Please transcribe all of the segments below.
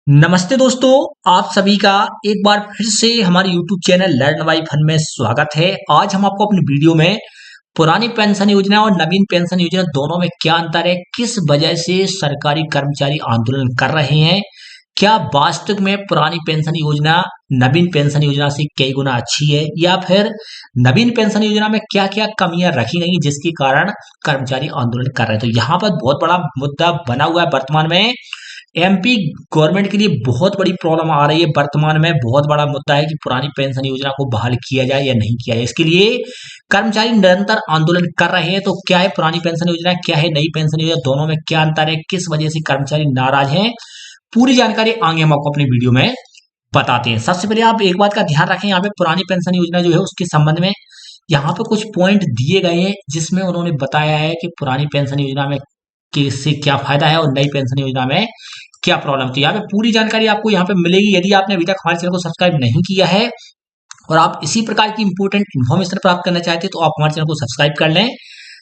नमस्ते दोस्तों, आप सभी का एक बार फिर से हमारे YouTube channel learn by fun में स्वागत है। आज हम आपको अपनी वीडियो में पुरानी पेंशन योजना और नवीन पेंशन योजना दोनों में क्या अंतर है, किस वजह से सरकारी कर्मचारी आंदोलन कर रहे हैं, क्या वास्तविक में पुरानी पेंशन योजना नवीन पेंशन योजना से कई गुना अच्छी है, या फिर नवीन पेंशन योजना में क्या क्या कमियां रखी गई जिसके कारण कर्मचारी आंदोलन कर रहे हैं। तो यहाँ पर बहुत बड़ा मुद्दा बना हुआ है। वर्तमान में एमपी गवर्नमेंट के लिए बहुत बड़ी प्रॉब्लम आ रही है। वर्तमान में बहुत बड़ा मुद्दा है कि पुरानी पेंशन योजना को बहाल किया जाए या नहीं किया जाए। इसके लिए कर्मचारी निरंतर आंदोलन कर रहे हैं। तो क्या है पुरानी पेंशन योजना, क्या है नई पेंशन योजना, दोनों में क्या अंतर है, किस वजह से कर्मचारी नाराज हैं, पूरी जानकारी आगे हम आपको अपनी वीडियो में बताते हैं। सबसे पहले आप एक बात का ध्यान रखें, यहाँ पे पुरानी पेंशन योजना जो है उसके संबंध में यहाँ पे कुछ पॉइंट दिए गए हैं जिसमें उन्होंने बताया है कि पुरानी पेंशन योजना में किससे क्या फायदा है और नई पेंशन योजना में क्या प्रॉब्लम थी। यहाँ पे पूरी जानकारी आपको यहाँ पे मिलेगी। यदि आपने अभी तक हमारे चैनल को सब्सक्राइब नहीं किया है और आप इसी प्रकार की इंपोर्टेंट इन्फॉर्मेशन प्राप्त करना चाहते हैं तो आप हमारे चैनल को सब्सक्राइब कर लें,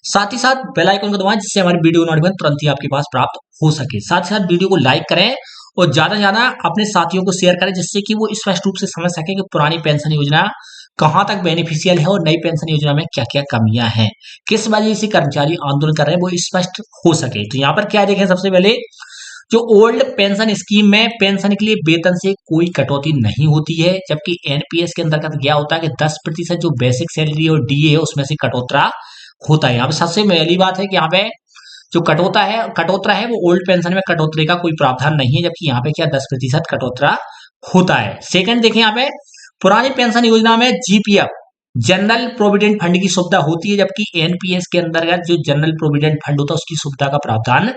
साथ ही साथ बेल आइकन को दबाएं जिससे हमारी वीडियो नोटिफिकेशन तुरंत ही आपके पास प्राप्त हो सके। साथ ही साथ वीडियो को लाइक करें और ज्यादा से ज्यादा अपने साथियों को शेयर करें जिससे कि वो स्पष्ट रूप से समझ सके कि पुरानी पेंशन योजना कहां तक बेनिफिशियल है और नई पेंशन योजना में क्या क्या कमियां हैं, किस वजह से कर्मचारी आंदोलन कर रहे हैं, वो स्पष्ट हो सके। तो यहाँ पर क्या देखें, सबसे पहले जो ओल्ड पेंशन स्कीम में पेंशन के लिए वेतन से कोई कटौती नहीं होती है, जबकि एनपीएस के अंतर्गत क्या होता है कि 10% जो बेसिक सैलरी और डीए है उसमें से कटौतरा होता है। यहाँ पे सबसे पहली बात है कि यहाँ पे जो कटौतरा है वो ओल्ड पेंशन में कटौतरे का कोई प्रावधान नहीं है, जबकि यहाँ पे क्या 10% कटौतरा होता है। सेकंड देखें, यहाँ पे पुरानी पेंशन योजना में जीपीएफ जनरल प्रोविडेंट फंड की सुविधा होती है, जबकि एनपीएस के अंतर्गत जो जनरल प्रोविडेंट फंड होता है उसकी सुविधा का प्रावधान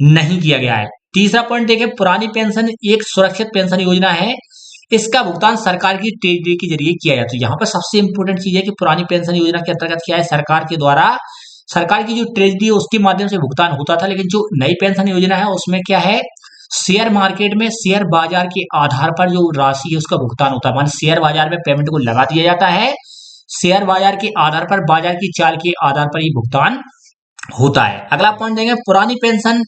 नहीं किया गया है। तीसरा पॉइंट देखें, पुरानी पेंशन एक सुरक्षित पेंशन योजना है, इसका भुगतान सरकार की ट्रेजरी के जरिए किया जाता है। यहाँ पर सबसे इंपॉर्टेंट चीज है कि पुरानी पेंशन योजना के अंतर्गत क्या है, सरकार के द्वारा सरकार की जो ट्रेजरी है उसके माध्यम से भुगतान होता था, लेकिन जो नई पेंशन योजना है उसमें क्या है, शेयर मार्केट में शेयर बाजार के आधार पर जो राशि है उसका भुगतान होता है। मान शेयर बाजार में पेमेंट को लगा दिया जाता है, शेयर बाजार के आधार पर, बाजार की चाल के आधार पर ही भुगतान होता है। अगला पॉइंट देंगे, पुरानी पेंशन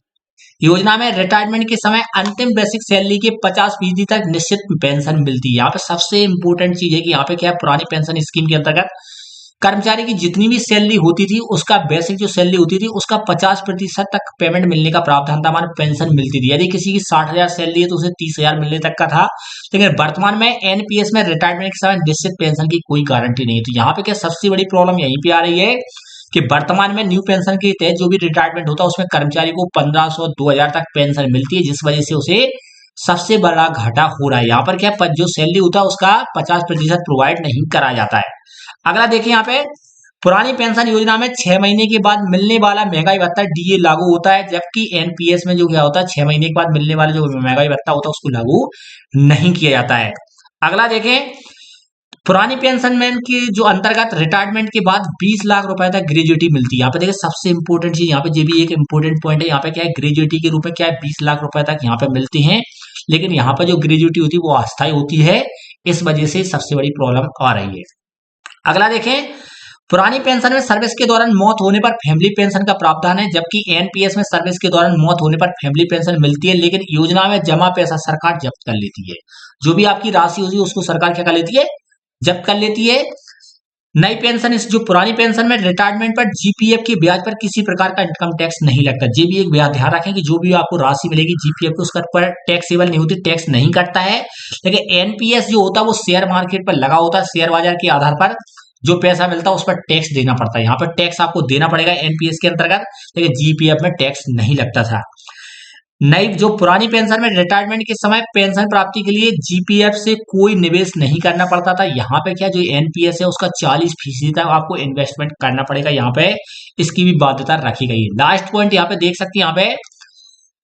योजना में रिटायरमेंट के समय अंतिम बेसिक सैलरी के 50% तक निश्चित पेंशन मिलती है। यहाँ पे सबसे इंपॉर्टेंट चीज है कि यहाँ पे क्या है, पुरानी पेंशन स्कीम के अंतर्गत कर्मचारी की जितनी भी सैलरी होती थी उसका बेसिक जो सैलरी होती थी उसका 50% तक पेमेंट मिलने का प्रावधान था, हमारे पेंशन मिलती थी। यदि किसी की 60,000 सैलरी है तो उसे 30,000 मिलने तक का था, लेकिन वर्तमान में एनपीएस में रिटायरमेंट के समय निश्चित पेंशन की कोई गारंटी नहीं है। तो यहाँ पे क्या सबसे बड़ी प्रॉब्लम यहीं पे आ रही है कि वर्तमान में न्यू पेंशन के तहत जो भी रिटायरमेंट होता है उसमें कर्मचारी को 1500 2000 तक पेंशन मिलती है, जिस वजह से उसे सबसे बड़ा घाटा हो रहा है। यहाँ पर क्या जो सैलरी होता है उसका 50% प्रोवाइड नहीं करा जाता है। अगला देखिए, यहाँ पे पुरानी पेंशन योजना में 6 महीने के बाद मिलने वाला महंगाई भत्ता डीए लागू होता है, जबकि एनपीएस में जो क्या होता है 6 महीने के बाद मिलने वाला जो महंगाई भत्ता होता है उसको लागू नहीं किया जाता है। अगला देखें, पुरानी पेंशन में की जो अंतर्गत रिटायरमेंट के बाद 20 लाख रुपए तक ग्रेजुएटी मिलती है। यहाँ पे देखिए सबसे इंपॉर्टेंट चीज, यहाँ पे ये भी एक इंपॉर्टेंट पॉइंट है, यहाँ पे क्या है ग्रेजुएटी के रूप में क्या है 20 लाख रुपए तक यहाँ पे मिलती हैं, लेकिन यहाँ पर जो ग्रेजुएटी होती है वो अस्थायी होती है, इस वजह से सबसे बड़ी प्रॉब्लम आ रही है। अगला देखें, पुरानी पेंशन में सर्विस के दौरान मौत होने पर फैमिली पेंशन का प्रावधान है, जबकि एनपीएस में सर्विस के दौरान मौत होने पर फैमिली पेंशन मिलती है, लेकिन योजना में जमा पैसा सरकार जब्त कर लेती है। जो भी आपकी राशि होती है उसको सरकार क्या कर लेती है, जब्त कर लेती है। नई पेंशन इस जो पुरानी पेंशन में रिटायरमेंट पर जीपीएफ के ब्याज पर किसी प्रकार का इनकम टैक्स नहीं लगता। ये भी एक ध्यान रखें कि जो भी आपको राशि मिलेगी जीपीएफ को उसका पर टैक्सेबल नहीं होती, टैक्स नहीं कटता है। लेकिन एनपीएस जो होता है वो शेयर मार्केट पर लगा होता है, शेयर बाजार के आधार पर जो पैसा मिलता है उस पर टैक्स देना पड़ता है। यहाँ पर टैक्स आपको देना पड़ेगा एनपीएस के अंतर्गत, लेकिन जीपीएफ में टैक्स नहीं लगता था। नई जो पुरानी पेंशन में रिटायरमेंट के समय पेंशन प्राप्ति के लिए जीपीएफ से कोई निवेश नहीं करना पड़ता था। यहाँ पे क्या जो एनपीएस है उसका 40% तक आपको इन्वेस्टमेंट करना पड़ेगा, यहाँ पे इसकी भी बाध्यता रखी गई है। लास्ट पॉइंट यहाँ पे देख सकते हैं, यहाँ पे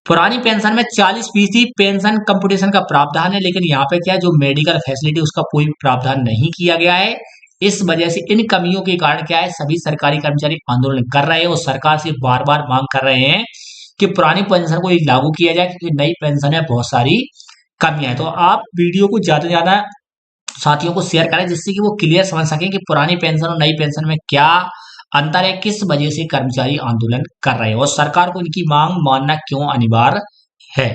पुरानी पेंशन में 40% पेंशन कंपटीशन का प्रावधान है, लेकिन यहाँ पे क्या जो मेडिकल फैसिलिटी उसका कोई प्रावधान नहीं किया गया है। इस वजह से इन कमियों के कारण क्या है सभी सरकारी कर्मचारी आंदोलन कर रहे हैं और सरकार से बार बार मांग कर रहे हैं कि पुरानी पेंशन को लागू किया जाए, क्योंकि नई पेंशन में बहुत सारी कमियां हैं। तो आप वीडियो को ज्यादा से ज्यादा साथियों को शेयर करें जिससे कि वो क्लियर समझ सकें कि पुरानी पेंशन और नई पेंशन में क्या अंतर है, किस वजह से कर्मचारी आंदोलन कर रहे हैं और सरकार को इनकी मांग मानना क्यों अनिवार्य है।